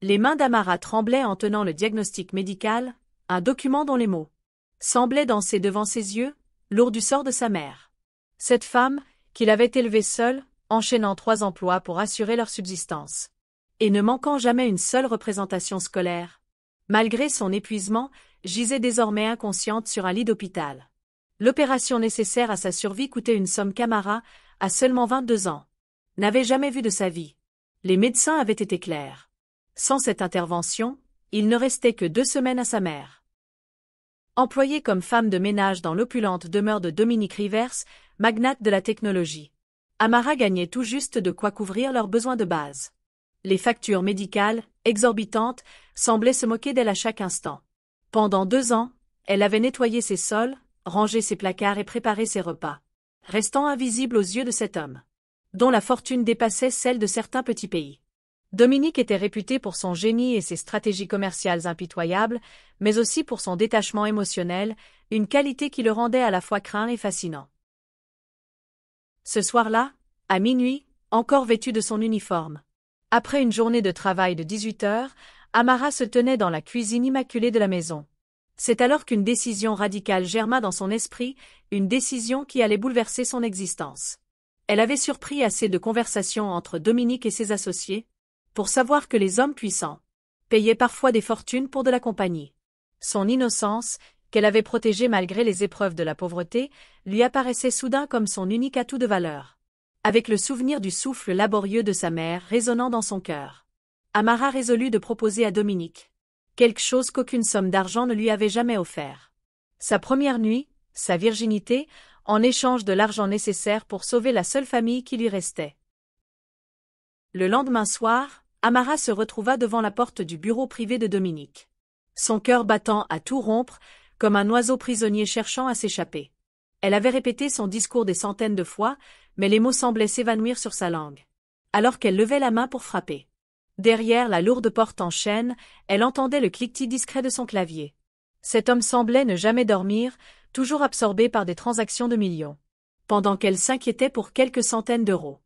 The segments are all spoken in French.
Les mains d'Amara tremblaient en tenant le diagnostic médical, un document dont les mots semblaient danser devant ses yeux, lourd du sort de sa mère. Cette femme, qu'il avait élevée seule, enchaînant 3 emplois pour assurer leur subsistance. Et ne manquant jamais une seule représentation scolaire. Malgré son épuisement, gisait désormais inconsciente sur un lit d'hôpital. L'opération nécessaire à sa survie coûtait une somme qu'Amara, à seulement 22 ans, n'avait jamais vue de sa vie. Les médecins avaient été clairs. Sans cette intervention, il ne restait que 2 semaines à sa mère. Employée comme femme de ménage dans l'opulente demeure de Dominique Rivers, magnate de la technologie, Amara gagnait tout juste de quoi couvrir leurs besoins de base. Les factures médicales, exorbitantes, semblaient se moquer d'elle à chaque instant. Pendant 2 ans, elle avait nettoyé ses sols, rangé ses placards et préparé ses repas, restant invisible aux yeux de cet homme, dont la fortune dépassait celle de certains petits pays. Dominique était réputé pour son génie et ses stratégies commerciales impitoyables, mais aussi pour son détachement émotionnel, une qualité qui le rendait à la fois craint et fascinant. Ce soir-là, à minuit, encore vêtue de son uniforme. Après une journée de travail de 18 heures, Amara se tenait dans la cuisine immaculée de la maison. C'est alors qu'une décision radicale germa dans son esprit, une décision qui allait bouleverser son existence. Elle avait surpris assez de conversations entre Dominique et ses associés, pour savoir que les hommes puissants payaient parfois des fortunes pour de la compagnie. Son innocence, qu'elle avait protégée malgré les épreuves de la pauvreté, lui apparaissait soudain comme son unique atout de valeur. Avec le souvenir du souffle laborieux de sa mère résonnant dans son cœur, Amara résolut de proposer à Dominique quelque chose qu'aucune somme d'argent ne lui avait jamais offert. Sa première nuit, sa virginité, en échange de l'argent nécessaire pour sauver la seule famille qui lui restait. Le lendemain soir, Amara se retrouva devant la porte du bureau privé de Dominique. Son cœur battant à tout rompre, comme un oiseau prisonnier cherchant à s'échapper. Elle avait répété son discours des centaines de fois, mais les mots semblaient s'évanouir sur sa langue. Alors qu'elle levait la main pour frapper. Derrière la lourde porte en chêne, elle entendait le cliquetis discret de son clavier. Cet homme semblait ne jamais dormir, toujours absorbé par des transactions de millions. Pendant qu'elle s'inquiétait pour quelques centaines d'euros.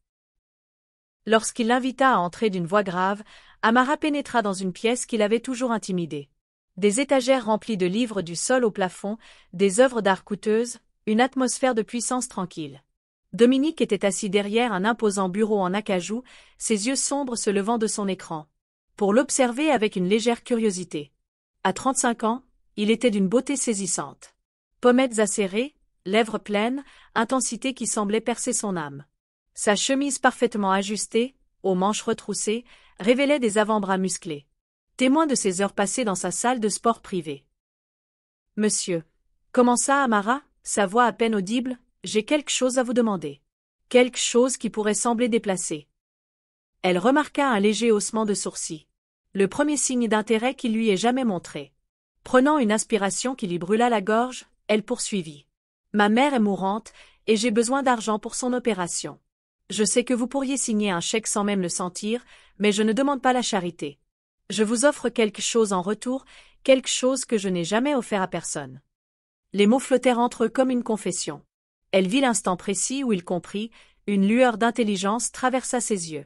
Lorsqu'il l'invita à entrer d'une voix grave, Amara pénétra dans une pièce qui l'avait toujours intimidée. Des étagères remplies de livres du sol au plafond, des œuvres d'art coûteuses, une atmosphère de puissance tranquille. Dominique était assis derrière un imposant bureau en acajou, ses yeux sombres se levant de son écran, pour l'observer avec une légère curiosité. À 35 ans, il était d'une beauté saisissante. Pommettes acérées, lèvres pleines, intensité qui semblait percer son âme. Sa chemise parfaitement ajustée, aux manches retroussées, révélait des avant-bras musclés. Témoin de ses heures passées dans sa salle de sport privée. « Monsieur » commença Amara, sa voix à peine audible, « j'ai quelque chose à vous demander. Quelque chose qui pourrait sembler déplacé. » Elle remarqua un léger haussement de sourcils. Le premier signe d'intérêt qu'il lui ait jamais montré. Prenant une inspiration qui lui brûla la gorge, elle poursuivit. « Ma mère est mourante, et j'ai besoin d'argent pour son opération. Je sais que vous pourriez signer un chèque sans même le sentir, mais je ne demande pas la charité. Je vous offre quelque chose en retour, quelque chose que je n'ai jamais offert à personne. » Les mots flottèrent entre eux comme une confession. Elle vit l'instant précis où il comprit, une lueur d'intelligence traversa ses yeux.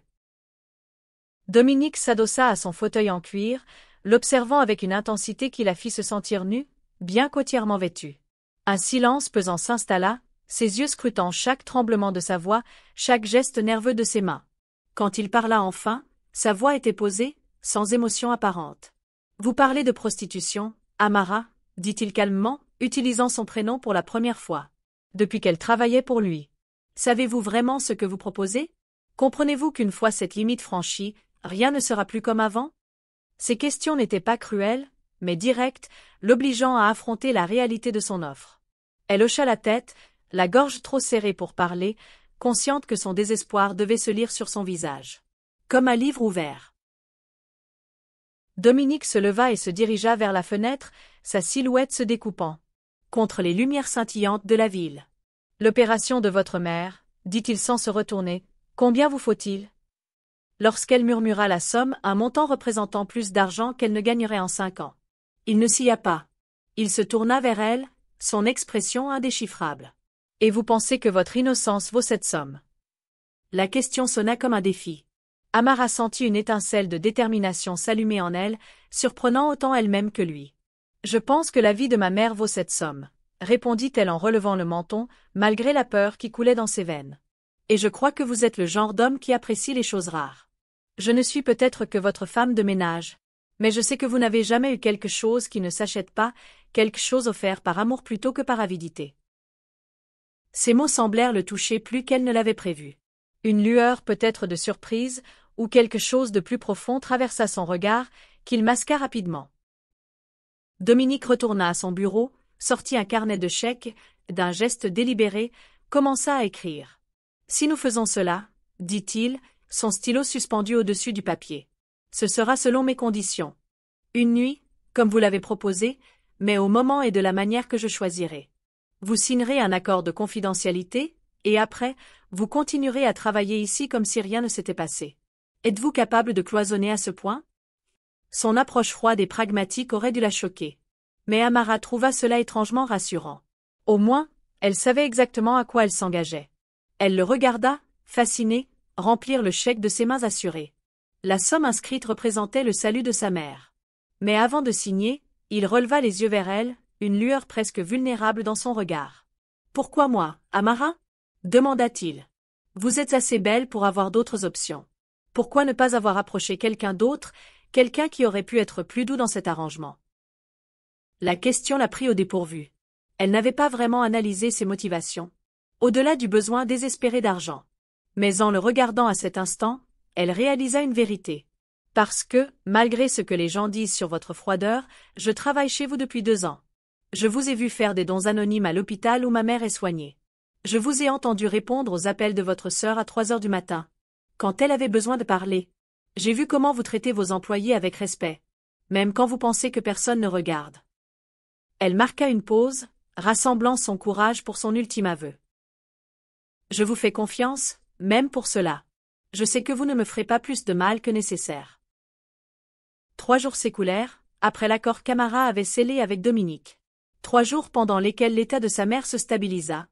Dominique s'adossa à son fauteuil en cuir, l'observant avec une intensité qui la fit se sentir nue, bien qu'entièrement vêtue. Un silence pesant s'installa, ses yeux scrutant chaque tremblement de sa voix, chaque geste nerveux de ses mains. Quand il parla enfin, sa voix était posée, sans émotion apparente. « Vous parlez de prostitution, Amara ?» dit-il calmement, utilisant son prénom pour la première fois. Depuis qu'elle travaillait pour lui. Savez-vous vraiment ce que vous proposez? Comprenez-vous qu'une fois cette limite franchie, rien ne sera plus comme avant? Ces questions n'étaient pas cruelles, mais directes, l'obligeant à affronter la réalité de son offre. Elle hocha la tête, la gorge trop serrée pour parler, consciente que son désespoir devait se lire sur son visage. Comme un livre ouvert. Dominique se leva et se dirigea vers la fenêtre, sa silhouette se découpant contre les lumières scintillantes de la ville. « L'opération de votre mère, » dit-il sans se retourner, « combien vous faut-il » Lorsqu'elle murmura la somme, un montant représentant plus d'argent qu'elle ne gagnerait en 5 ans. Il ne s'y a pas. Il se tourna vers elle, son expression indéchiffrable. « Et vous pensez que votre innocence vaut cette somme ?» La question sonna comme un défi. Amara sentit une étincelle de détermination s'allumer en elle, surprenant autant elle-même que lui. « Je pense que la vie de ma mère vaut cette somme, » répondit-elle en relevant le menton, malgré la peur qui coulait dans ses veines. « Et je crois que vous êtes le genre d'homme qui apprécie les choses rares. Je ne suis peut-être que votre femme de ménage, mais je sais que vous n'avez jamais eu quelque chose qui ne s'achète pas, quelque chose offert par amour plutôt que par avidité. » Ces mots semblèrent le toucher plus qu'elle ne l'avait prévu. Une lueur peut-être de surprise, ou quelque chose de plus profond traversa son regard, qu'il masqua rapidement. Dominique retourna à son bureau, sortit un carnet de chèques, d'un geste délibéré, commença à écrire. « Si nous faisons cela, dit-il, son stylo suspendu au-dessus du papier. Ce sera selon mes conditions. Une nuit, comme vous l'avez proposé, mais au moment et de la manière que je choisirai. Vous signerez un accord de confidentialité, et après, vous continuerez à travailler ici comme si rien ne s'était passé. Êtes-vous capable de cloisonner à ce point? » Son approche froide et pragmatique aurait dû la choquer. Mais Amara trouva cela étrangement rassurant. Au moins, elle savait exactement à quoi elle s'engageait. Elle le regarda, fascinée, remplir le chèque de ses mains assurées. La somme inscrite représentait le salut de sa mère. Mais avant de signer, il releva les yeux vers elle, une lueur presque vulnérable dans son regard. « Pourquoi moi, Amara ?» demanda-t-il. « Vous êtes assez belle pour avoir d'autres options. Pourquoi ne pas avoir approché quelqu'un d'autre, quelqu'un qui aurait pu être plus doux dans cet arrangement ?» La question la prit au dépourvu. Elle n'avait pas vraiment analysé ses motivations, au-delà du besoin désespéré d'argent. Mais en le regardant à cet instant, elle réalisa une vérité. « Parce que, malgré ce que les gens disent sur votre froideur, je travaille chez vous depuis 2 ans. Je vous ai vu faire des dons anonymes à l'hôpital où ma mère est soignée. Je vous ai entendu répondre aux appels de votre sœur à 3 heures du matin, quand elle avait besoin de parler. J'ai vu comment vous traitez vos employés avec respect, même quand vous pensez que personne ne regarde. » Elle marqua une pause, rassemblant son courage pour son ultime aveu. « Je vous fais confiance, même pour cela. Je sais que vous ne me ferez pas plus de mal que nécessaire. » 3 jours s'écoulèrent, après l'accord qu'Amara avait scellé avec Dominique. 3 jours pendant lesquels l'état de sa mère se stabilisa,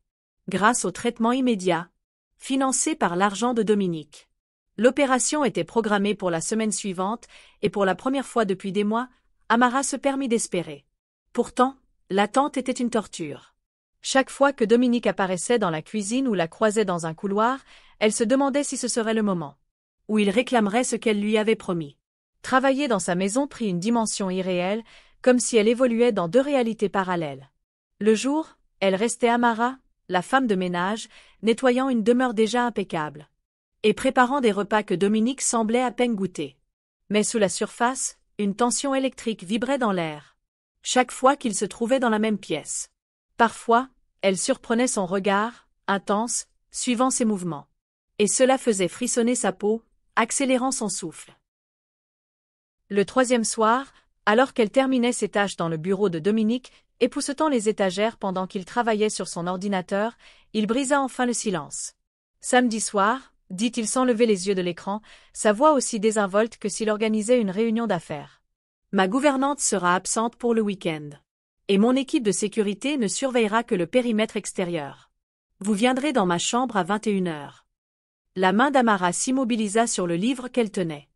grâce au traitement immédiat, financé par l'argent de Dominique. L'opération était programmée pour la semaine suivante, et pour la première fois depuis des mois, Amara se permit d'espérer. Pourtant, l'attente était une torture. Chaque fois que Dominique apparaissait dans la cuisine ou la croisait dans un couloir, elle se demandait si ce serait le moment où il réclamerait ce qu'elle lui avait promis. Travailler dans sa maison prit une dimension irréelle, comme si elle évoluait dans 2 réalités parallèles. Le jour, elle restait Amara, la femme de ménage, nettoyant une demeure déjà impeccable, et préparant des repas que Dominique semblait à peine goûter. Mais sous la surface, une tension électrique vibrait dans l'air, chaque fois qu'ils se trouvaient dans la même pièce. Parfois, elle surprenait son regard, intense, suivant ses mouvements. Et cela faisait frissonner sa peau, accélérant son souffle. Le 3e soir, alors qu'elle terminait ses tâches dans le bureau de Dominique, époussetant les étagères pendant qu'il travaillait sur son ordinateur, il brisa enfin le silence. « Samedi soir, » dit-il sans lever les yeux de l'écran, sa voix aussi désinvolte que s'il organisait une réunion d'affaires. « Ma gouvernante sera absente pour le week-end. Et mon équipe de sécurité ne surveillera que le périmètre extérieur. Vous viendrez dans ma chambre à 21 heures. » La main d'Amara s'immobilisa sur le livre qu'elle tenait.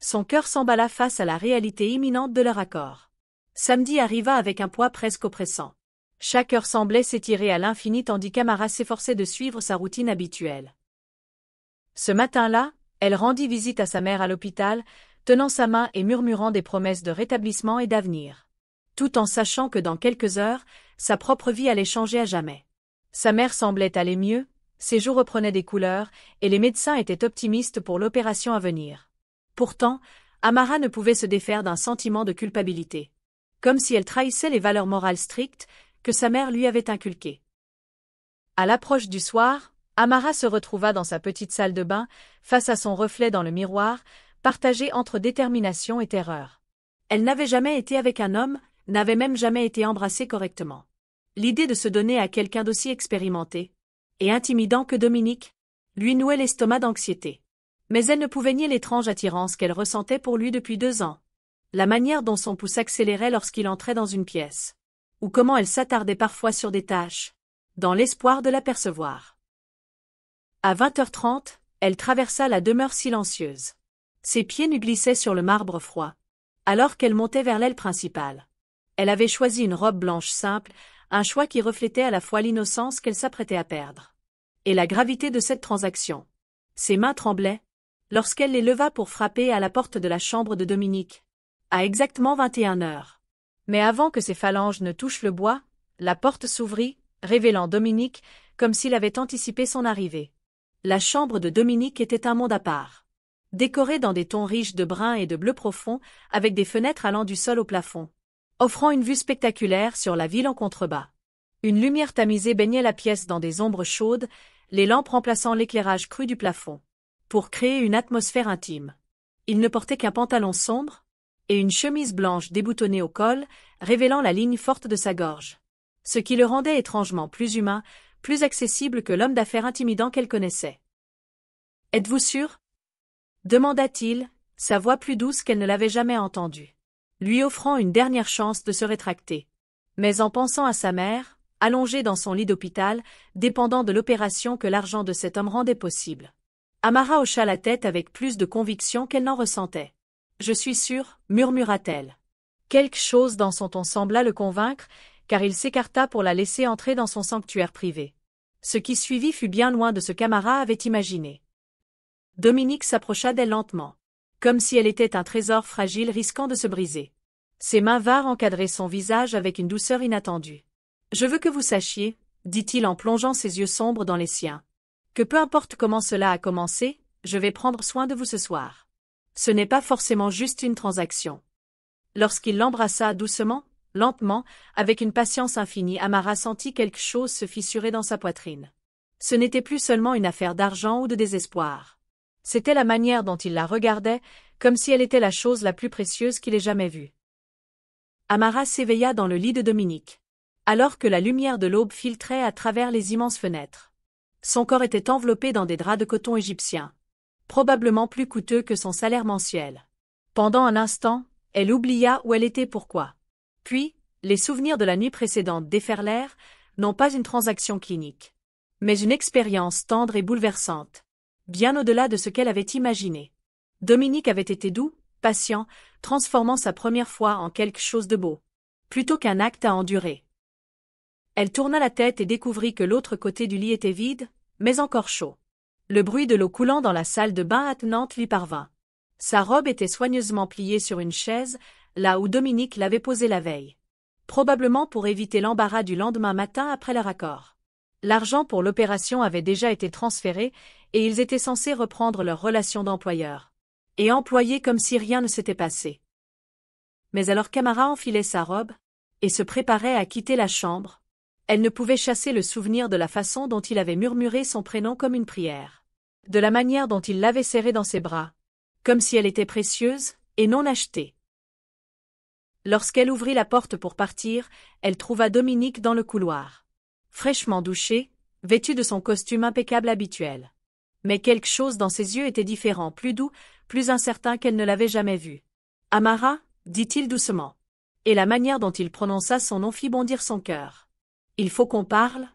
Son cœur s'emballa face à la réalité imminente de leur accord. Samedi arriva avec un poids presque oppressant. Chaque heure semblait s'étirer à l'infini tandis qu'Amara s'efforçait de suivre sa routine habituelle. Ce matin-là, elle rendit visite à sa mère à l'hôpital, tenant sa main et murmurant des promesses de rétablissement et d'avenir. Tout en sachant que dans quelques heures, sa propre vie allait changer à jamais. Sa mère semblait aller mieux, ses joues reprenaient des couleurs, et les médecins étaient optimistes pour l'opération à venir. Pourtant, Amara ne pouvait se défaire d'un sentiment de culpabilité. Comme si elle trahissait les valeurs morales strictes que sa mère lui avait inculquées. À l'approche du soir, Amara se retrouva dans sa petite salle de bain, face à son reflet dans le miroir, partagée entre détermination et terreur. Elle n'avait jamais été avec un homme, n'avait même jamais été embrassée correctement. L'idée de se donner à quelqu'un d'aussi expérimenté et intimidant que Dominique lui nouait l'estomac d'anxiété. Mais elle ne pouvait nier l'étrange attirance qu'elle ressentait pour lui depuis 2 ans. La manière dont son pouls s'accélérait lorsqu'il entrait dans une pièce. Ou comment elle s'attardait parfois sur des tâches, dans l'espoir de l'apercevoir. À 20h30, elle traversa la demeure silencieuse. Ses pieds nus glissaient sur le marbre froid, alors qu'elle montait vers l'aile principale. Elle avait choisi une robe blanche simple, un choix qui reflétait à la fois l'innocence qu'elle s'apprêtait à perdre et la gravité de cette transaction. Ses mains tremblaient lorsqu'elle les leva pour frapper à la porte de la chambre de Dominique, à exactement 21 heures. Mais avant que ses phalanges ne touchent le bois, la porte s'ouvrit, révélant Dominique comme s'il avait anticipé son arrivée. La chambre de Dominique était un monde à part, décorée dans des tons riches de brun et de bleu profond, avec des fenêtres allant du sol au plafond, offrant une vue spectaculaire sur la ville en contrebas. Une lumière tamisée baignait la pièce dans des ombres chaudes, les lampes remplaçant l'éclairage cru du plafond, pour créer une atmosphère intime. Il ne portait qu'un pantalon sombre et une chemise blanche déboutonnée au col, révélant la ligne forte de sa gorge, ce qui le rendait étrangement plus humain, plus accessible que l'homme d'affaires intimidant qu'elle connaissait. « Êtes-vous sûr ?» demanda-t-il, sa voix plus douce qu'elle ne l'avait jamais entendue, lui offrant une dernière chance de se rétracter. Mais en pensant à sa mère, allongée dans son lit d'hôpital, dépendant de l'opération que l'argent de cet homme rendait possible, Amara hocha la tête avec plus de conviction qu'elle n'en ressentait. « Je suis sûre, murmura-t-elle. Quelque chose dans son ton sembla le convaincre, car il s'écarta pour la laisser entrer dans son sanctuaire privé. Ce qui suivit fut bien loin de ce qu'Amara avait imaginé. Dominique s'approcha d'elle lentement, comme si elle était un trésor fragile risquant de se briser. Ses mains vinrent encadrer son visage avec une douceur inattendue. « Je veux que vous sachiez, » dit-il en plongeant ses yeux sombres dans les siens, « que peu importe comment cela a commencé, je vais prendre soin de vous ce soir. Ce n'est pas forcément juste une transaction. » Lorsqu'il l'embrassa doucement, lentement, avec une patience infinie, Amara sentit quelque chose se fissurer dans sa poitrine. Ce n'était plus seulement une affaire d'argent ou de désespoir. C'était la manière dont il la regardait, comme si elle était la chose la plus précieuse qu'il ait jamais vue. Amara s'éveilla dans le lit de Dominique, alors que la lumière de l'aube filtrait à travers les immenses fenêtres. Son corps était enveloppé dans des draps de coton égyptien, probablement plus coûteux que son salaire mensuel. Pendant un instant, elle oublia où elle était pourquoi. Puis, les souvenirs de la nuit précédente déferlèrent, non pas une transaction clinique, mais une expérience tendre et bouleversante, bien au-delà de ce qu'elle avait imaginé. Dominique avait été doux, patient, transformant sa première fois en quelque chose de beau, plutôt qu'un acte à endurer. Elle tourna la tête et découvrit que l'autre côté du lit était vide, mais encore chaud. Le bruit de l'eau coulant dans la salle de bain attenante lui parvint. Sa robe était soigneusement pliée sur une chaise, là où Dominique l'avait posée la veille, probablement pour éviter l'embarras du lendemain matin après leur accord. L'argent pour l'opération avait déjà été transféré et ils étaient censés reprendre leur relation d'employeur et employés comme si rien ne s'était passé. Mais alors qu'Amara enfilait sa robe et se préparait à quitter la chambre, elle ne pouvait chasser le souvenir de la façon dont il avait murmuré son prénom comme une prière, de la manière dont il l'avait serrée dans ses bras, comme si elle était précieuse et non achetée. Lorsqu'elle ouvrit la porte pour partir, elle trouva Dominique dans le couloir, fraîchement douché, vêtu de son costume impeccable habituel. Mais quelque chose dans ses yeux était différent, plus doux, plus incertain qu'elle ne l'avait jamais vu. « Amara » dit-il doucement. Et la manière dont il prononça son nom fit bondir son cœur. « Il faut qu'on parle ?»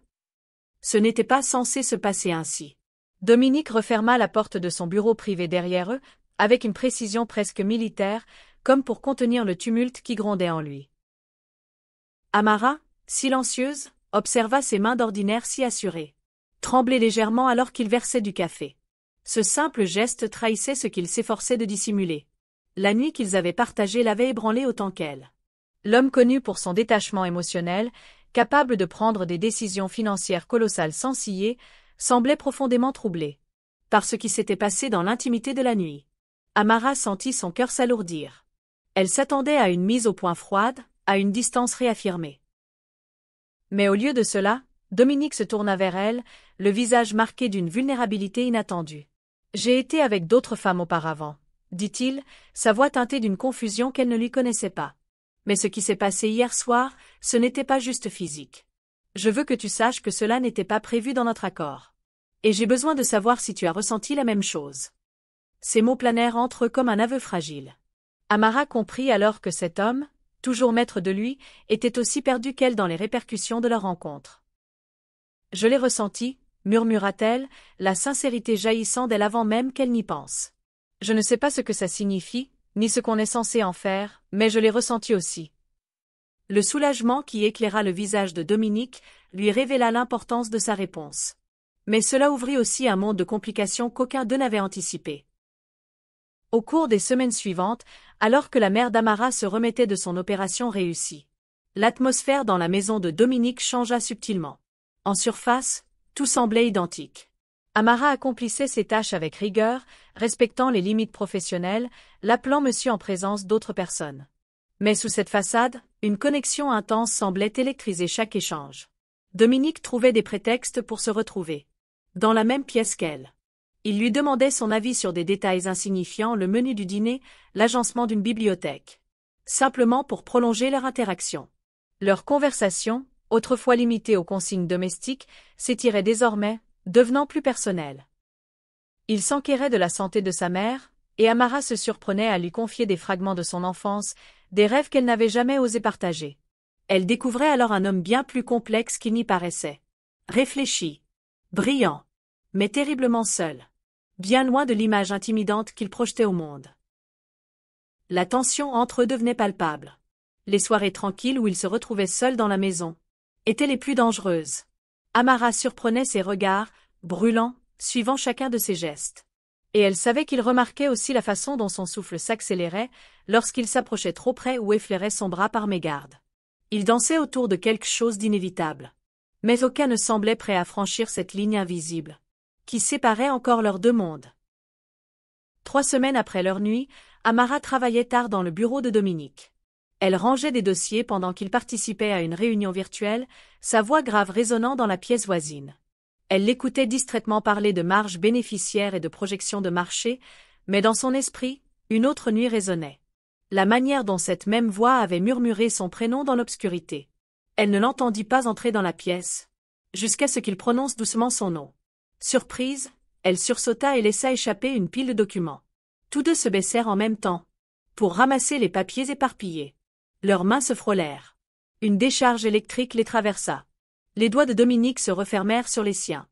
Ce n'était pas censé se passer ainsi. Dominique referma la porte de son bureau privé derrière eux, avec une précision presque militaire, comme pour contenir le tumulte qui grondait en lui. Amara, silencieuse, observa ses mains d'ordinaire si assurées trembler légèrement alors qu'il versait du café. Ce simple geste trahissait ce qu'il s'efforçait de dissimuler. La nuit qu'ils avaient partagée l'avait ébranlé autant qu'elle. L'homme connu pour son détachement émotionnel, capable de prendre des décisions financières colossales sans ciller, semblait profondément troublé par ce qui s'était passé dans l'intimité de la nuit. Amara sentit son cœur s'alourdir. Elle s'attendait à une mise au point froide, à une distance réaffirmée. Mais au lieu de cela, Dominique se tourna vers elle, le visage marqué d'une vulnérabilité inattendue. « J'ai été avec d'autres femmes auparavant, » dit-il, sa voix teintée d'une confusion qu'elle ne lui connaissait pas. « Mais ce qui s'est passé hier soir, ce n'était pas juste physique. Je veux que tu saches que cela n'était pas prévu dans notre accord. Et j'ai besoin de savoir si tu as ressenti la même chose. » Ces mots planèrent entre eux comme un aveu fragile. Amara comprit alors que cet homme, toujours maître de lui, était aussi perdu qu'elle dans les répercussions de leur rencontre. « Je l'ai ressenti, » murmura-t-elle, la sincérité jaillissant d'elle avant même qu'elle n'y pense. Je ne sais pas ce que ça signifie, ni ce qu'on est censé en faire, mais je l'ai ressenti aussi. Le soulagement qui éclaira le visage de Dominique lui révéla l'importance de sa réponse. Mais cela ouvrit aussi un monde de complications qu'aucun d'eux n'avait anticipé. Au cours des semaines suivantes, alors que la mère d'Amara se remettait de son opération réussie, l'atmosphère dans la maison de Dominique changea subtilement. En surface, tout semblait identique. Amara accomplissait ses tâches avec rigueur, respectant les limites professionnelles, l'appelant monsieur en présence d'autres personnes. Mais sous cette façade, une connexion intense semblait électriser chaque échange. Dominique trouvait des prétextes pour se retrouver dans la même pièce qu'elle. Il lui demandait son avis sur des détails insignifiants, le menu du dîner, l'agencement d'une bibliothèque. Simplement pour prolonger leur interaction. Leur conversation, autrefois limitée aux consignes domestiques, s'étirait désormais, devenant plus personnelle. Il s'enquérait de la santé de sa mère, et Amara se surprenait à lui confier des fragments de son enfance, des rêves qu'elle n'avait jamais osé partager. Elle découvrait alors un homme bien plus complexe qu'il n'y paraissait. Réfléchi, brillant, mais terriblement seul. Bien loin de l'image intimidante qu'il projetait au monde. La tension entre eux devenait palpable. Les soirées tranquilles où ils se retrouvaient seuls dans la maison étaient les plus dangereuses. Amara surprenait ses regards, brûlants, suivant chacun de ses gestes. Et elle savait qu'il remarquait aussi la façon dont son souffle s'accélérait lorsqu'il s'approchait trop près ou effleurait son bras par mégarde. Ils dansaient autour de quelque chose d'inévitable. Mais aucun ne semblait prêt à franchir cette ligne invisible qui séparait encore leurs deux mondes. 3 semaines après leur nuit, Amara travaillait tard dans le bureau de Dominique. Elle rangeait des dossiers pendant qu'il participait à une réunion virtuelle, sa voix grave résonnant dans la pièce voisine. Elle l'écoutait distraitement parler de marges bénéficiaires et de projections de marché, mais dans son esprit, une autre nuit résonnait. La manière dont cette même voix avait murmuré son prénom dans l'obscurité. Elle ne l'entendit pas entrer dans la pièce, jusqu'à ce qu'il prononce doucement son nom. Surprise, elle sursauta et laissa échapper une pile de documents. Tous deux se baissèrent en même temps, pour ramasser les papiers éparpillés. Leurs mains se frôlèrent. Une décharge électrique les traversa. Les doigts de Dominique se refermèrent sur les siens.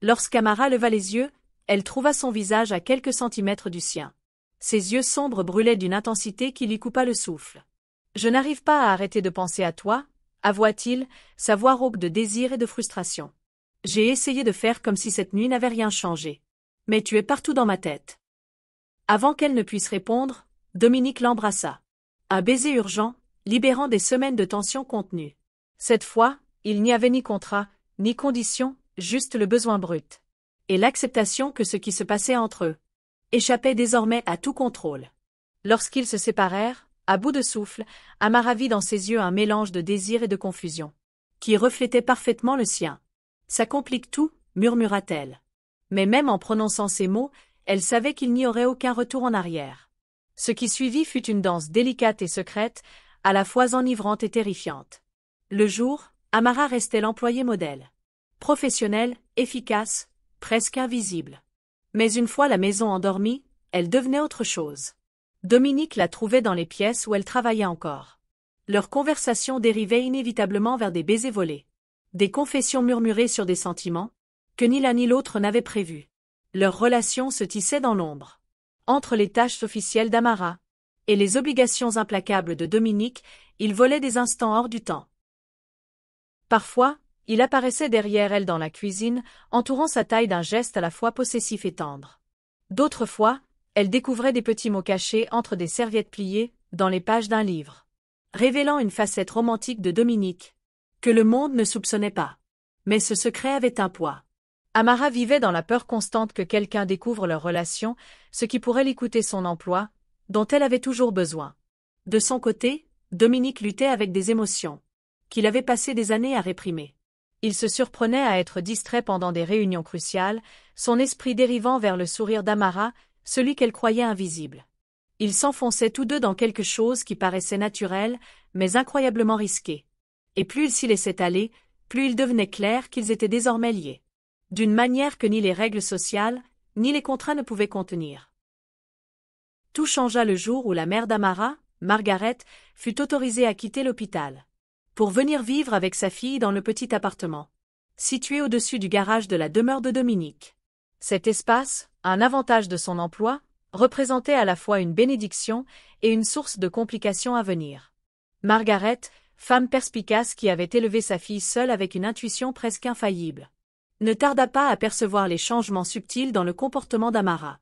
Lorsqu'Amara leva les yeux, elle trouva son visage à quelques centimètres du sien. Ses yeux sombres brûlaient d'une intensité qui lui coupa le souffle. « Je n'arrive pas à arrêter de penser à toi, » avoua-t-il, sa voix rauque de désir et de frustration. J'ai essayé de faire comme si cette nuit n'avait rien changé. Mais tu es partout dans ma tête. Avant qu'elle ne puisse répondre, Dominique l'embrassa. Un baiser urgent, libérant des semaines de tension contenue. Cette fois, il n'y avait ni contrat, ni condition, juste le besoin brut. Et l'acceptation que ce qui se passait entre eux échappait désormais à tout contrôle. Lorsqu'ils se séparèrent, à bout de souffle, Amara vit dans ses yeux un mélange de désir et de confusion, qui reflétait parfaitement le sien. Ça complique tout, murmura-t-elle. Mais même en prononçant ces mots, elle savait qu'il n'y aurait aucun retour en arrière. Ce qui suivit fut une danse délicate et secrète, à la fois enivrante et terrifiante. Le jour, Amara restait l'employée modèle. Professionnelle, efficace, presque invisible. Mais une fois la maison endormie, elle devenait autre chose. Dominique la trouvait dans les pièces où elle travaillait encore. Leur conversation dérivait inévitablement vers des baisers volés. Des confessions murmurées sur des sentiments que ni l'un ni l'autre n'avaient prévus. Leur relation se tissait dans l'ombre. Entre les tâches officielles d'Amara et les obligations implacables de Dominique, il volait des instants hors du temps. Parfois, il apparaissait derrière elle dans la cuisine, entourant sa taille d'un geste à la fois possessif et tendre. D'autres fois, elle découvrait des petits mots cachés entre des serviettes pliées, dans les pages d'un livre, révélant une facette romantique de Dominique que le monde ne soupçonnait pas. Mais ce secret avait un poids. Amara vivait dans la peur constante que quelqu'un découvre leur relation, ce qui pourrait lui coûter son emploi, dont elle avait toujours besoin. De son côté, Dominique luttait avec des émotions qu'il avait passé des années à réprimer. Il se surprenait à être distrait pendant des réunions cruciales, son esprit dérivant vers le sourire d'Amara, celui qu'elle croyait invisible. Ils s'enfonçaient tous deux dans quelque chose qui paraissait naturel, mais incroyablement risqué. Et plus ils s'y laissaient aller, plus il devenait clair qu'ils étaient désormais liés. D'une manière que ni les règles sociales, ni les contrats ne pouvaient contenir. Tout changea le jour où la mère d'Amara, Margaret, fut autorisée à quitter l'hôpital pour venir vivre avec sa fille dans le petit appartement situé au-dessus du garage de la demeure de Dominique. Cet espace, un avantage de son emploi, représentait à la fois une bénédiction et une source de complications à venir. Margaret, femme perspicace qui avait élevé sa fille seule avec une intuition presque infaillible, ne tarda pas à percevoir les changements subtils dans le comportement d'Amara.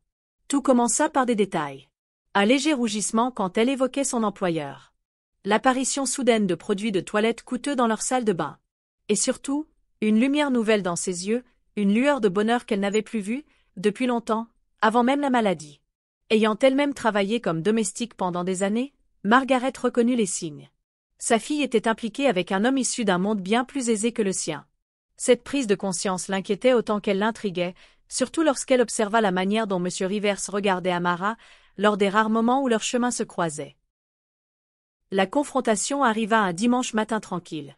Tout commença par des détails. Un léger rougissement quand elle évoquait son employeur. L'apparition soudaine de produits de toilette coûteux dans leur salle de bain. Et surtout, une lumière nouvelle dans ses yeux, une lueur de bonheur qu'elle n'avait plus vue, depuis longtemps, avant même la maladie. Ayant elle-même travaillé comme domestique pendant des années, Margaret reconnut les signes. Sa fille était impliquée avec un homme issu d'un monde bien plus aisé que le sien. Cette prise de conscience l'inquiétait autant qu'elle l'intriguait, surtout lorsqu'elle observa la manière dont M. Rivers regardait Amara, lors des rares moments où leurs chemins se croisaient. La confrontation arriva un dimanche matin tranquille.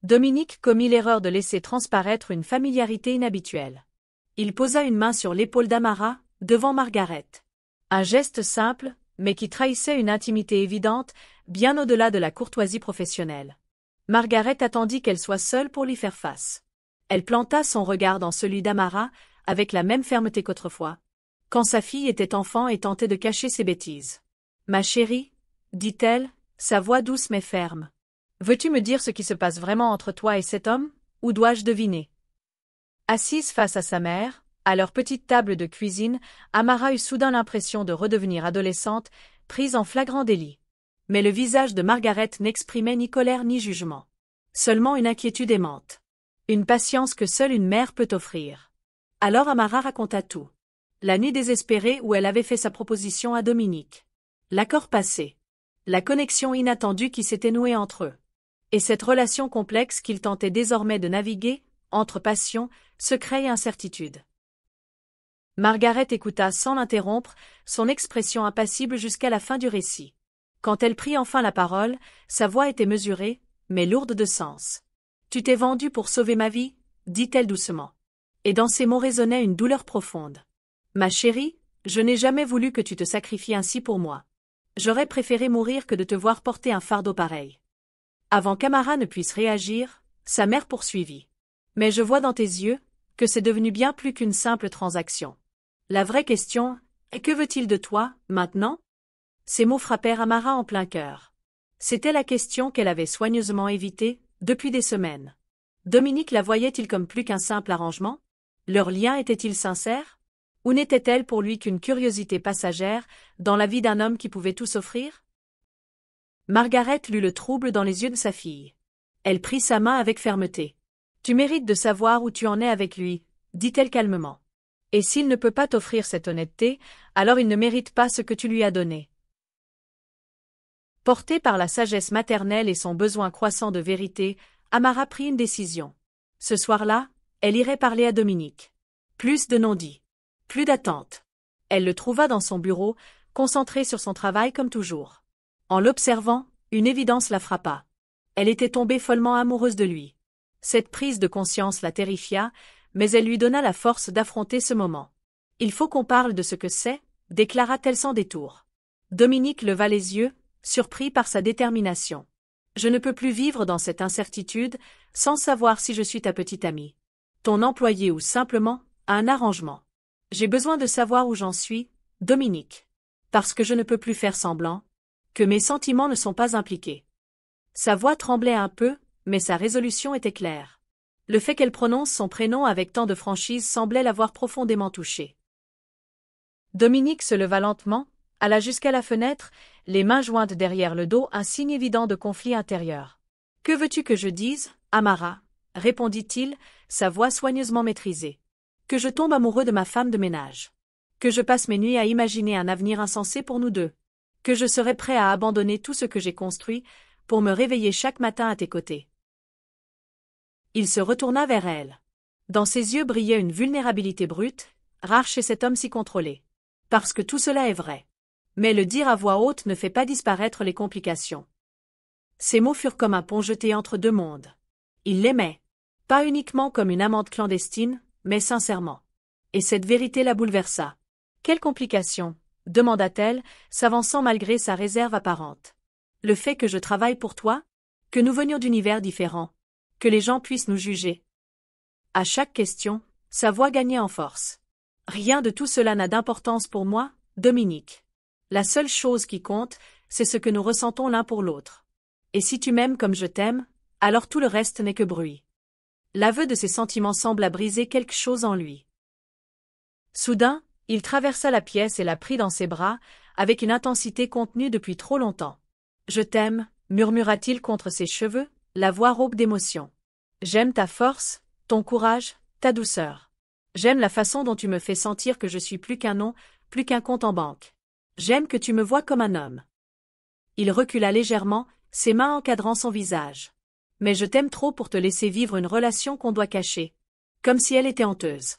Dominique commit l'erreur de laisser transparaître une familiarité inhabituelle. Il posa une main sur l'épaule d'Amara, devant Margaret. Un geste simple, mais qui trahissait une intimité évidente, bien au-delà de la courtoisie professionnelle. Margaret attendit qu'elle soit seule pour lui faire face. Elle planta son regard dans celui d'Amara, avec la même fermeté qu'autrefois, quand sa fille était enfant et tentait de cacher ses bêtises. « Ma chérie, dit-elle, sa voix douce mais ferme. Veux-tu me dire ce qui se passe vraiment entre toi et cet homme, ou dois-je deviner ?» Assise face à sa mère, à leur petite table de cuisine, Amara eut soudain l'impression de redevenir adolescente, prise en flagrant délit. Mais le visage de Margaret n'exprimait ni colère ni jugement. Seulement une inquiétude aimante. Une patience que seule une mère peut offrir. Alors Amara raconta tout. La nuit désespérée où elle avait fait sa proposition à Dominique. L'accord passé. La connexion inattendue qui s'était nouée entre eux. Et cette relation complexe qu'il tentait désormais de naviguer, entre passion, secret et incertitude. Margaret écouta sans l'interrompre, son expression impassible jusqu'à la fin du récit. Quand elle prit enfin la parole, sa voix était mesurée, mais lourde de sens. « Tu t'es vendue pour sauver ma vie » dit-elle doucement. Et dans ces mots résonnait une douleur profonde. « Ma chérie, je n'ai jamais voulu que tu te sacrifies ainsi pour moi. J'aurais préféré mourir que de te voir porter un fardeau pareil. » Avant qu'Amara ne puisse réagir, sa mère poursuivit. « Mais je vois dans tes yeux que c'est devenu bien plus qu'une simple transaction. La vraie question est que veut-il de toi, maintenant ?» Ces mots frappèrent Amara en plein cœur. C'était la question qu'elle avait soigneusement évitée, depuis des semaines. Dominique la voyait-il comme plus qu'un simple arrangement? Leur lien était-il sincère? Ou n'était-elle pour lui qu'une curiosité passagère, dans la vie d'un homme qui pouvait tout s'offrir? Margaret lut le trouble dans les yeux de sa fille. Elle prit sa main avec fermeté. « Tu mérites de savoir où tu en es avec lui, » dit-elle calmement. « Et s'il ne peut pas t'offrir cette honnêteté, alors il ne mérite pas ce que tu lui as donné. » Portée par la sagesse maternelle et son besoin croissant de vérité, Amara prit une décision. Ce soir-là, elle irait parler à Dominique. Plus de non-dits. Plus d'attente. Elle le trouva dans son bureau, concentré sur son travail comme toujours. En l'observant, une évidence la frappa. Elle était tombée follement amoureuse de lui. Cette prise de conscience la terrifia, mais elle lui donna la force d'affronter ce moment. « Il faut qu'on parle de ce que c'est » déclara-t-elle sans détour. Dominique leva les yeux, surpris par sa détermination. « Je ne peux plus vivre dans cette incertitude, sans savoir si je suis ta petite amie. Ton employé ou simplement, un arrangement. J'ai besoin de savoir où j'en suis, Dominique. Parce que je ne peux plus faire semblant que mes sentiments ne sont pas impliqués. » Sa voix tremblait un peu, mais sa résolution était claire. Le fait qu'elle prononce son prénom avec tant de franchise semblait l'avoir profondément touchée. Dominique se leva lentement, alla jusqu'à la fenêtre, les mains jointes derrière le dos, un signe évident de conflit intérieur. « Que veux-tu que je dise, Amara ?» répondit-il, sa voix soigneusement maîtrisée. « Que je tombe amoureux de ma femme de ménage. Que je passe mes nuits à imaginer un avenir insensé pour nous deux. Que je serai prêt à abandonner tout ce que j'ai construit pour me réveiller chaque matin à tes côtés. » Il se retourna vers elle. Dans ses yeux brillait une vulnérabilité brute, rare chez cet homme si contrôlé. Parce que tout cela est vrai. Mais le dire à voix haute ne fait pas disparaître les complications. Ces mots furent comme un pont jeté entre deux mondes. Il l'aimait. Pas uniquement comme une amante clandestine, mais sincèrement. Et cette vérité la bouleversa. « Quelle complication ?» demanda-t-elle, s'avançant malgré sa réserve apparente. « Le fait que je travaille pour toi? Que nous venions d'univers différents? Que les gens puissent nous juger ?» À chaque question, sa voix gagnait en force. Rien de tout cela n'a d'importance pour moi, Dominique. La seule chose qui compte, c'est ce que nous ressentons l'un pour l'autre. Et si tu m'aimes comme je t'aime, alors tout le reste n'est que bruit. L'aveu de ses sentiments sembla briser quelque chose en lui. Soudain, il traversa la pièce et la prit dans ses bras, avec une intensité contenue depuis trop longtemps. « Je t'aime », murmura-t-il contre ses cheveux, la voix rauque d'émotion. « J'aime ta force, ton courage, ta douceur. J'aime la façon dont tu me fais sentir que je suis plus qu'un nom, plus qu'un compte en banque. J'aime que tu me vois comme un homme. » Il recula légèrement, ses mains encadrant son visage. « Mais je t'aime trop pour te laisser vivre une relation qu'on doit cacher. Comme si elle était honteuse. »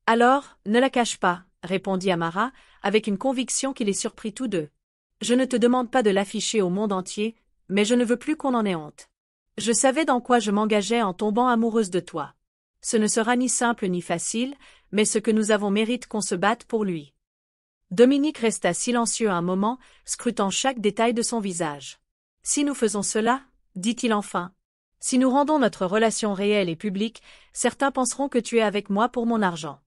« Alors, ne la cache pas, » répondit Amara, avec une conviction qui les surprit tous deux. « Je ne te demande pas de l'afficher au monde entier, mais je ne veux plus qu'on en ait honte. Je savais dans quoi je m'engageais en tombant amoureuse de toi. Ce ne sera ni simple ni facile, mais ce que nous avons mérite qu'on se batte pour lui. » Dominique resta silencieux un moment, scrutant chaque détail de son visage. « Si nous faisons cela, » dit-il enfin, « si nous rendons notre relation réelle et publique, certains penseront que tu es avec moi pour mon argent.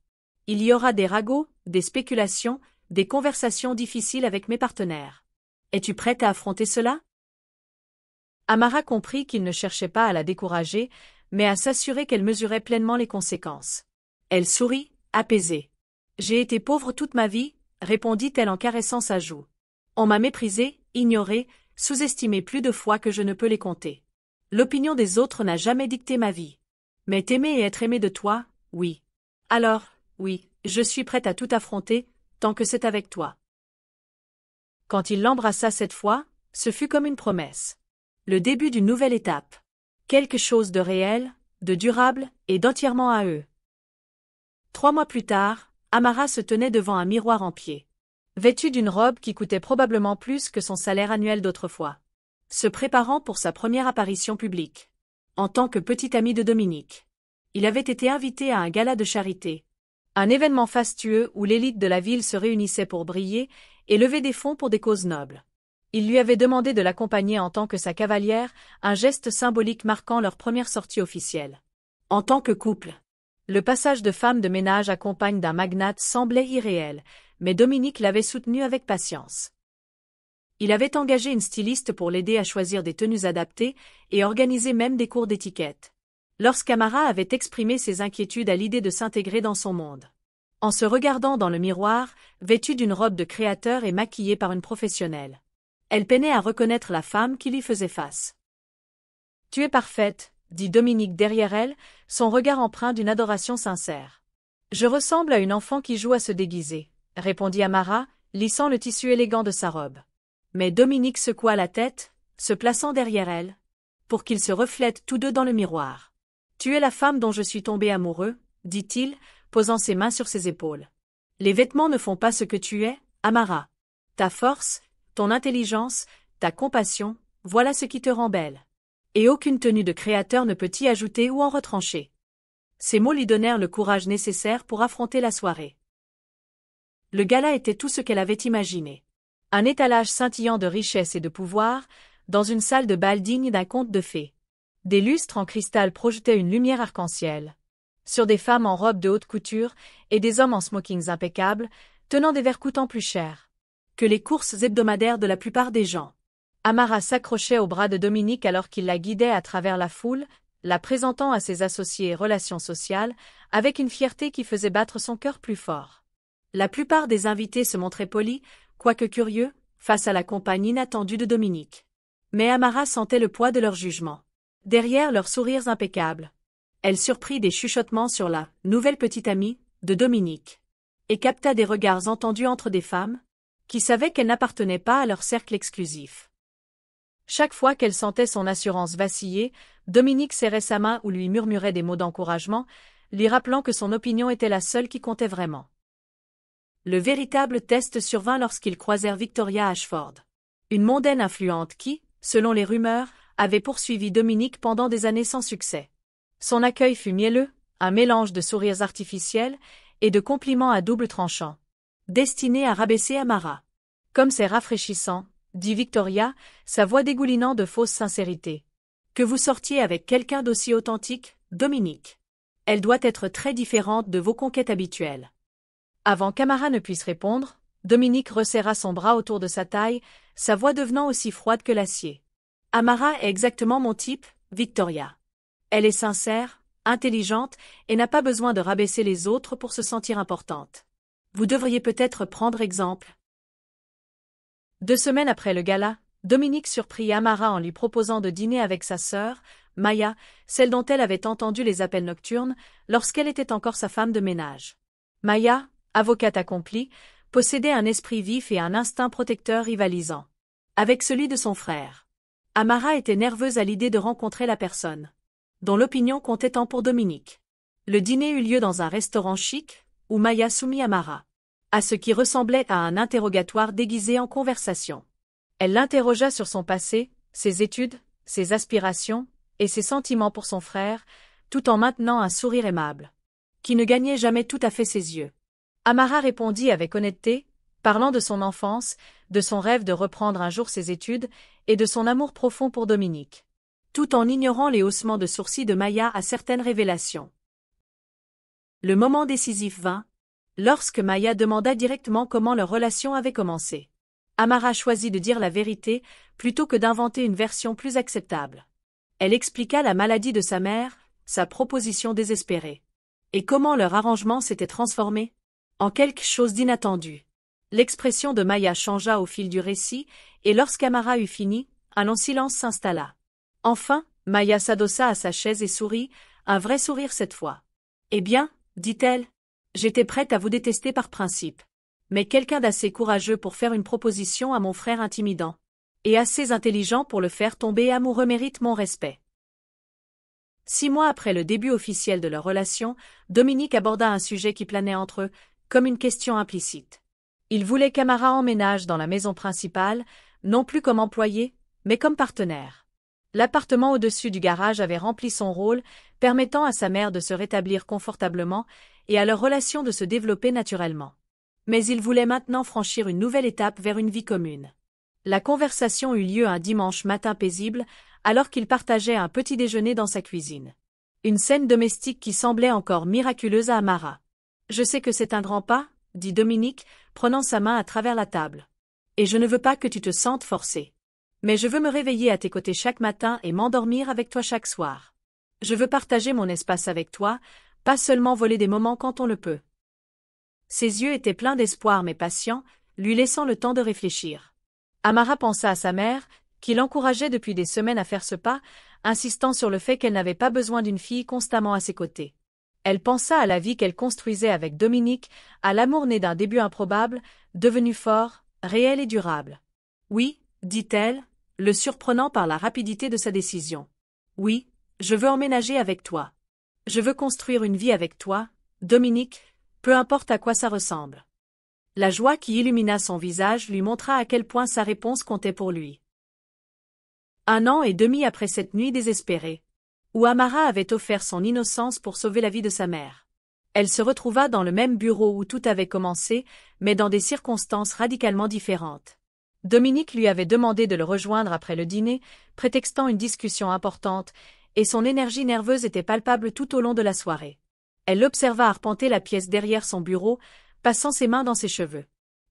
Il y aura des ragots, des spéculations, des conversations difficiles avec mes partenaires. Es-tu prête à affronter cela ?» Amara comprit qu'il ne cherchait pas à la décourager, mais à s'assurer qu'elle mesurait pleinement les conséquences. Elle sourit, apaisée. « J'ai été pauvre toute ma vie, » répondit-elle en caressant sa joue. « On m'a méprisée, ignorée, sous-estimée plus de fois que je ne peux les compter. L'opinion des autres n'a jamais dicté ma vie. Mais t'aimer et être aimé de toi, oui. Alors, oui, je suis prête à tout affronter, tant que c'est avec toi. » Quand il l'embrassa cette fois, ce fut comme une promesse. Le début d'une nouvelle étape. Quelque chose de réel, de durable et d'entièrement à eux. 3 mois plus tard, Amara se tenait devant un miroir en pied. Vêtue d'une robe qui coûtait probablement plus que son salaire annuel d'autrefois. Se préparant pour sa première apparition publique. En tant que petite amie de Dominique. Il avait été invité à un gala de charité. Un événement fastueux où l'élite de la ville se réunissait pour briller et lever des fonds pour des causes nobles. Il lui avait demandé de l'accompagner en tant que sa cavalière, un geste symbolique marquant leur première sortie officielle. En tant que couple. Le passage de femme de ménage à compagne d'un magnate semblait irréel, mais Dominique l'avait soutenu avec patience. Il avait engagé une styliste pour l'aider à choisir des tenues adaptées et organiser même des cours d'étiquette. Lorsqu'Amara avait exprimé ses inquiétudes à l'idée de s'intégrer dans son monde. En se regardant dans le miroir, vêtue d'une robe de créateur et maquillée par une professionnelle. Elle peinait à reconnaître la femme qui lui faisait face. « Tu es parfaite, » dit Dominique derrière elle, son regard empreint d'une adoration sincère. « Je ressemble à une enfant qui joue à se déguiser, » répondit Amara, lissant le tissu élégant de sa robe. Mais Dominique secoua la tête, se plaçant derrière elle, pour qu'ils se reflètent tous deux dans le miroir. « Tu es la femme dont je suis tombé amoureux, » dit-il, posant ses mains sur ses épaules. « Les vêtements ne font pas ce que tu es, Amara. Ta force, ton intelligence, ta compassion, voilà ce qui te rend belle. Et aucune tenue de créateur ne peut y ajouter ou en retrancher. » Ces mots lui donnèrent le courage nécessaire pour affronter la soirée. Le gala était tout ce qu'elle avait imaginé. Un étalage scintillant de richesse et de pouvoir, dans une salle de bal digne d'un conte de fées. Des lustres en cristal projetaient une lumière arc-en-ciel. Sur des femmes en robes de haute couture et des hommes en smokings impeccables, tenant des verres coûtant plus cher que les courses hebdomadaires de la plupart des gens. Amara s'accrochait au bras de Dominique alors qu'il la guidait à travers la foule, la présentant à ses associés et relations sociales, avec une fierté qui faisait battre son cœur plus fort. La plupart des invités se montraient polis, quoique curieux, face à la compagne inattendue de Dominique. Mais Amara sentait le poids de leur jugement. Derrière leurs sourires impeccables. Elle surprit des chuchotements sur la « nouvelle petite amie » de Dominique. Et capta des regards entendus entre des femmes, qui savaient qu'elle n'appartenait pas à leur cercle exclusif. Chaque fois qu'elle sentait son assurance vaciller, Dominique serrait sa main ou lui murmurait des mots d'encouragement, lui rappelant que son opinion était la seule qui comptait vraiment. Le véritable test survint lorsqu'ils croisèrent Victoria Ashford. Une mondaine influente qui, selon les rumeurs, avait poursuivi Dominique pendant des années sans succès. Son accueil fut mielleux, un mélange de sourires artificiels et de compliments à double tranchant, destinés à rabaisser Amara. « Comme c'est rafraîchissant », dit Victoria, sa voix dégoulinant de fausse sincérité. « Que vous sortiez avec quelqu'un d'aussi authentique, Dominique. Elle doit être très différente de vos conquêtes habituelles. Avant qu'Amara ne puisse répondre, Dominique resserra son bras autour de sa taille, sa voix devenant aussi froide que l'acier. Amara est exactement mon type, Victoria. Elle est sincère, intelligente et n'a pas besoin de rabaisser les autres pour se sentir importante. Vous devriez peut-être prendre exemple. 2 semaines après le gala, Dominique surprit Amara en lui proposant de dîner avec sa sœur, Maya, celle dont elle avait entendu les appels nocturnes lorsqu'elle était encore sa femme de ménage. Maya, avocate accomplie, possédait un esprit vif et un instinct protecteur rivalisant avec celui de son frère. Amara était nerveuse à l'idée de rencontrer la personne dont l'opinion comptait tant pour Dominique. Le dîner eut lieu dans un restaurant chic, où Maya soumit Amara à ce qui ressemblait à un interrogatoire déguisé en conversation. Elle l'interrogea sur son passé, ses études, ses aspirations et ses sentiments pour son frère, tout en maintenant un sourire aimable qui ne gagnait jamais tout à fait ses yeux. Amara répondit avec honnêteté, parlant de son enfance, de son rêve de reprendre un jour ses études et de son amour profond pour Dominique, tout en ignorant les haussements de sourcils de Maya à certaines révélations. Le moment décisif vint, lorsque Maya demanda directement comment leur relation avait commencé. Amara choisit de dire la vérité plutôt que d'inventer une version plus acceptable. Elle expliqua la maladie de sa mère, sa proposition désespérée, et comment leur arrangement s'était transformé en quelque chose d'inattendu. L'expression de Maya changea au fil du récit, et lorsqu'Amara eut fini, un long silence s'installa. Enfin, Maya s'adossa à sa chaise et sourit, un vrai sourire cette fois. « Eh bien, dit-elle, j'étais prête à vous détester par principe. Mais quelqu'un d'assez courageux pour faire une proposition à mon frère intimidant, et assez intelligent pour le faire tomber amoureux mérite mon respect. » 6 mois après le début officiel de leur relation, Dominique aborda un sujet qui planait entre eux, comme une question implicite. Il voulait qu'Amara emménage dans la maison principale, non plus comme employé, mais comme partenaire. L'appartement au-dessus du garage avait rempli son rôle, permettant à sa mère de se rétablir confortablement et à leur relation de se développer naturellement. Mais il voulait maintenant franchir une nouvelle étape vers une vie commune. La conversation eut lieu un dimanche matin paisible, alors qu'il partageait un petit déjeuner dans sa cuisine. Une scène domestique qui semblait encore miraculeuse à Amara. « Je sais que c'est un grand pas, » dit Dominique, prenant sa main à travers la table. « Et je ne veux pas que tu te sentes forcée. Mais je veux me réveiller à tes côtés chaque matin et m'endormir avec toi chaque soir. Je veux partager mon espace avec toi, pas seulement voler des moments quand on le peut. » Ses yeux étaient pleins d'espoir mais patients, lui laissant le temps de réfléchir. Amara pensa à sa mère, qui l'encourageait depuis des semaines à faire ce pas, insistant sur le fait qu'elle n'avait pas besoin d'une fille constamment à ses côtés. Elle pensa à la vie qu'elle construisait avec Dominique, à l'amour né d'un début improbable, devenu fort, réel et durable. « Oui, » dit-elle, le surprenant par la rapidité de sa décision. « Oui, je veux emménager avec toi. Je veux construire une vie avec toi, Dominique, peu importe à quoi ça ressemble. » La joie qui illumina son visage lui montra à quel point sa réponse comptait pour lui. 1 an et demi après cette nuit désespérée, où Amara avait offert son innocence pour sauver la vie de sa mère. Elle se retrouva dans le même bureau où tout avait commencé, mais dans des circonstances radicalement différentes. Dominique lui avait demandé de le rejoindre après le dîner, prétextant une discussion importante, et son énergie nerveuse était palpable tout au long de la soirée. Elle l'observa arpenter la pièce derrière son bureau, passant ses mains dans ses cheveux.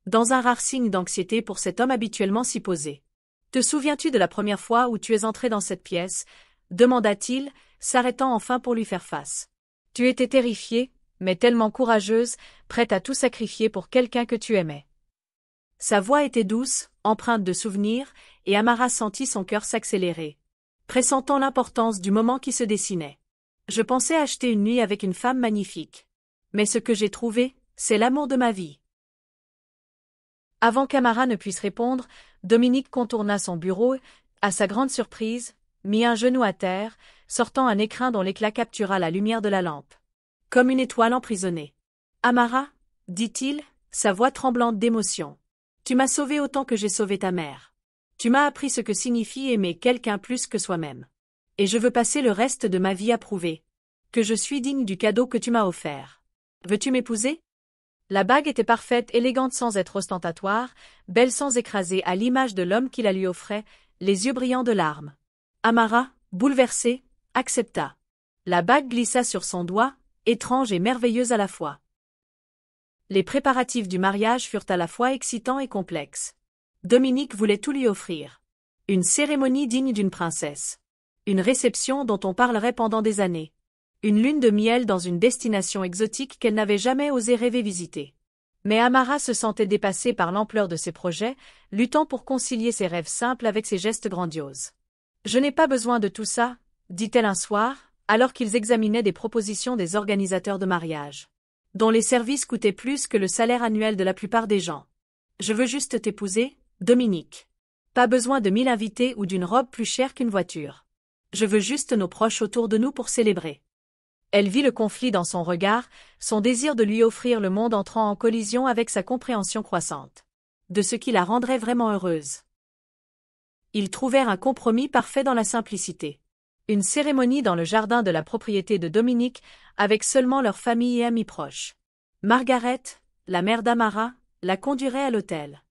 Dans un rare signe d'anxiété pour cet homme habituellement si posé. « Te souviens-tu de la première fois où tu es entré dans cette pièce ?» demanda-t-il, s'arrêtant enfin pour lui faire face. « Tu étais terrifiée, mais tellement courageuse, prête à tout sacrifier pour quelqu'un que tu aimais. » Sa voix était douce, empreinte de souvenirs, et Amara sentit son cœur s'accélérer, pressentant l'importance du moment qui se dessinait. « Je pensais acheter une nuit avec une femme magnifique. Mais ce que j'ai trouvé, c'est l'amour de ma vie. » Avant qu'Amara ne puisse répondre, Dominique contourna son bureau, à sa grande surprise, mit un genou à terre, sortant un écrin dont l'éclat captura la lumière de la lampe. Comme une étoile emprisonnée. « Amara, » dit-il, sa voix tremblante d'émotion. « Tu m'as sauvée autant que j'ai sauvé ta mère. Tu m'as appris ce que signifie aimer quelqu'un plus que soi-même. Et je veux passer le reste de ma vie à prouver que je suis digne du cadeau que tu m'as offert. Veux-tu m'épouser ?» La bague était parfaite, élégante sans être ostentatoire, belle sans écraser à l'image de l'homme qui la lui offrait, les yeux brillants de larmes. Amara, bouleversée, accepta. La bague glissa sur son doigt, étrange et merveilleuse à la fois. Les préparatifs du mariage furent à la fois excitants et complexes. Dominique voulait tout lui offrir. Une cérémonie digne d'une princesse. Une réception dont on parlerait pendant des années. Une lune de miel dans une destination exotique qu'elle n'avait jamais osé rêver visiter. Mais Amara se sentait dépassée par l'ampleur de ses projets, luttant pour concilier ses rêves simples avec ses gestes grandioses. « Je n'ai pas besoin de tout ça, » dit-elle un soir, alors qu'ils examinaient des propositions des organisateurs de mariage, dont les services coûtaient plus que le salaire annuel de la plupart des gens. « Je veux juste t'épouser, Dominique. Pas besoin de 1000 invités ou d'une robe plus chère qu'une voiture. Je veux juste nos proches autour de nous pour célébrer. » Elle vit le conflit dans son regard, son désir de lui offrir le monde entrant en collision avec sa compréhension croissante de ce qui la rendrait vraiment heureuse. Ils trouvèrent un compromis parfait dans la simplicité. Une cérémonie dans le jardin de la propriété de Dominique, avec seulement leur famille et amis proches. Margaret, la mère d'Amara, la conduirait à l'hôtel.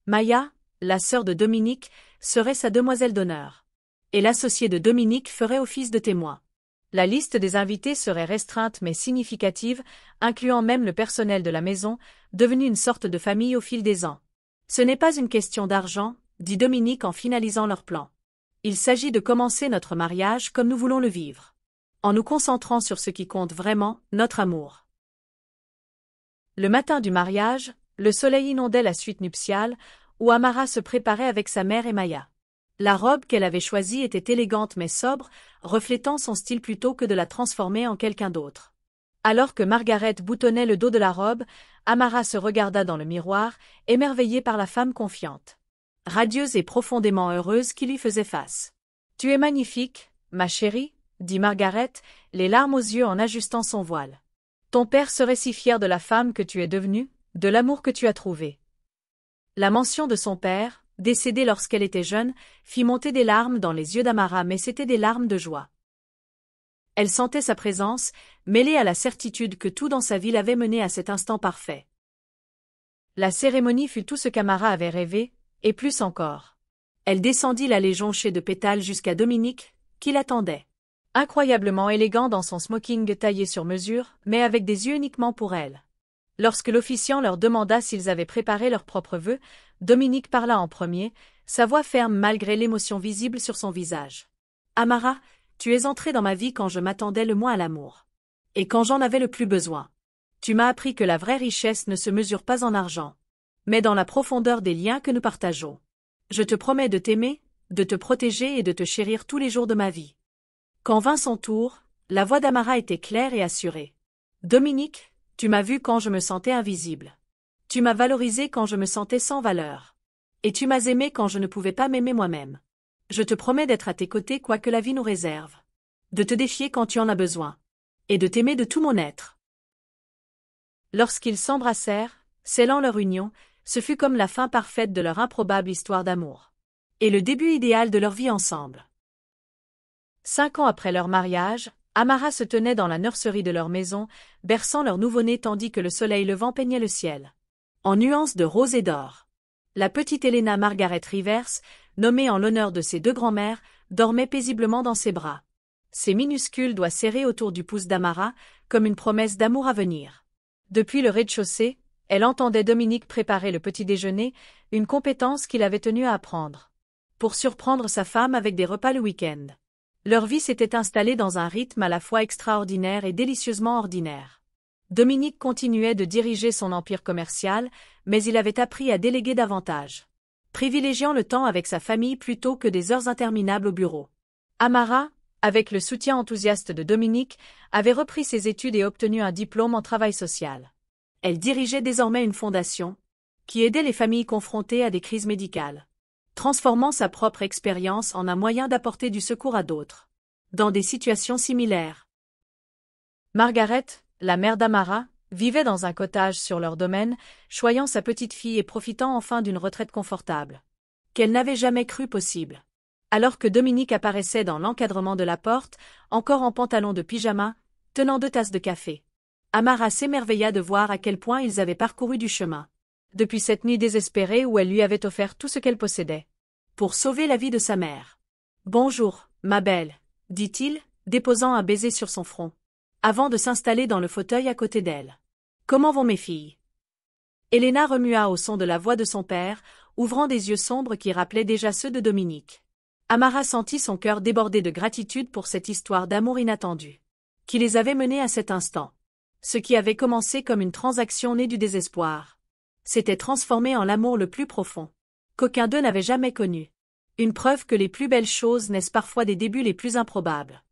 Maya, la sœur de Dominique, serait sa demoiselle d'honneur. Et l'associé de Dominique ferait office de témoin. La liste des invités serait restreinte mais significative, incluant même le personnel de la maison, devenu une sorte de famille au fil des ans. « Ce n'est pas une question d'argent, » dit Dominique en finalisant leur plan. « Il s'agit de commencer notre mariage comme nous voulons le vivre. En nous concentrant sur ce qui compte vraiment, notre amour. » Le matin du mariage, le soleil inondait la suite nuptiale, où Amara se préparait avec sa mère et Maya. La robe qu'elle avait choisie était élégante mais sobre, reflétant son style plutôt que de la transformer en quelqu'un d'autre. Alors que Margaret boutonnait le dos de la robe, Amara se regarda dans le miroir, émerveillée par la femme confiante, radieuse et profondément heureuse qui lui faisait face. « Tu es magnifique, ma chérie, » dit Margaret, les larmes aux yeux en ajustant son voile. « Ton père serait si fier de la femme que tu es devenue, de l'amour que tu as trouvé. » La mention de son père, décédé lorsqu'elle était jeune, fit monter des larmes dans les yeux d'Amara, mais c'étaient des larmes de joie. Elle sentait sa présence, mêlée à la certitude que tout dans sa vie l'avait menée à cet instant parfait. La cérémonie fut tout ce qu'Amara avait rêvé, et plus encore. Elle descendit l'allée jonchée de pétales jusqu'à Dominique, qui l'attendait. Incroyablement élégant dans son smoking taillé sur mesure, mais avec des yeux uniquement pour elle. Lorsque l'officiant leur demanda s'ils avaient préparé leurs propres vœux, Dominique parla en premier, sa voix ferme malgré l'émotion visible sur son visage. « Amara, tu es entrée dans ma vie quand je m'attendais le moins à l'amour. Et quand j'en avais le plus besoin. Tu m'as appris que la vraie richesse ne se mesure pas en argent, mais dans la profondeur des liens que nous partageons. Je te promets de t'aimer, de te protéger et de te chérir tous les jours de ma vie. » Quand vint son tour, la voix d'Amara était claire et assurée. « Dominique, tu m'as vu quand je me sentais invisible. Tu m'as valorisé quand je me sentais sans valeur. Et tu m'as aimé quand je ne pouvais pas m'aimer moi-même. Je te promets d'être à tes côtés quoi que la vie nous réserve. De te défier quand tu en as besoin. Et de t'aimer de tout mon être. » Lorsqu'ils s'embrassèrent, scellant leur union, ce fut comme la fin parfaite de leur improbable histoire d'amour. Et le début idéal de leur vie ensemble. 5 ans après leur mariage, Amara se tenait dans la nurserie de leur maison, berçant leur nouveau-né tandis que le soleil levant peignait le ciel. En nuances de rose et d'or. La petite Helena Margaret Rivers, nommée en l'honneur de ses deux grands-mères, dormait paisiblement dans ses bras. Ses minuscules doigts serrés autour du pouce d'Amara, comme une promesse d'amour à venir. Depuis le rez-de-chaussée, elle entendait Dominique préparer le petit déjeuner, une compétence qu'il avait tenu à apprendre. Pour surprendre sa femme avec des repas le week-end. Leur vie s'était installée dans un rythme à la fois extraordinaire et délicieusement ordinaire. Dominique continuait de diriger son empire commercial, mais il avait appris à déléguer davantage, privilégiant le temps avec sa famille plutôt que des heures interminables au bureau. Amara, avec le soutien enthousiaste de Dominique, avait repris ses études et obtenu un diplôme en travail social. Elle dirigeait désormais une fondation qui aidait les familles confrontées à des crises médicales, transformant sa propre expérience en un moyen d'apporter du secours à d'autres, dans des situations similaires. Margaret, la mère d'Amara, vivait dans un cottage sur leur domaine, choyant sa petite fille et profitant enfin d'une retraite confortable, qu'elle n'avait jamais cru possible. Alors que Dominique apparaissait dans l'encadrement de la porte, encore en pantalon de pyjama, tenant 2 tasses de café. Amara s'émerveilla de voir à quel point ils avaient parcouru du chemin. Depuis cette nuit désespérée où elle lui avait offert tout ce qu'elle possédait. Pour sauver la vie de sa mère. « Bonjour, ma belle, » dit-il, déposant un baiser sur son front. avant de s'installer dans le fauteuil à côté d'elle. Comment vont mes filles? Elena remua au son de la voix de son père, ouvrant des yeux sombres qui rappelaient déjà ceux de Dominique. Amara sentit son cœur déborder de gratitude pour cette histoire d'amour inattendue, qui les avait menés à cet instant. Ce qui avait commencé comme une transaction née du désespoir s'était transformé en l'amour le plus profond qu'aucun d'eux n'avait jamais connu. Une preuve que les plus belles choses naissent parfois des débuts les plus improbables.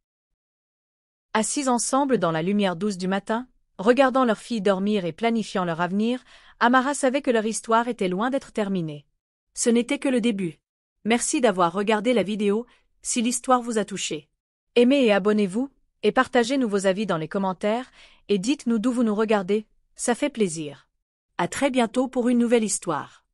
Assis ensemble dans la lumière douce du matin, regardant leur fille dormir et planifiant leur avenir, Amara savait que leur histoire était loin d'être terminée. Ce n'était que le début. Merci d'avoir regardé la vidéo, si l'histoire vous a touché. Aimez et abonnez-vous, et partagez-nous vos avis dans les commentaires, et dites-nous d'où vous nous regardez, ça fait plaisir. À très bientôt pour une nouvelle histoire.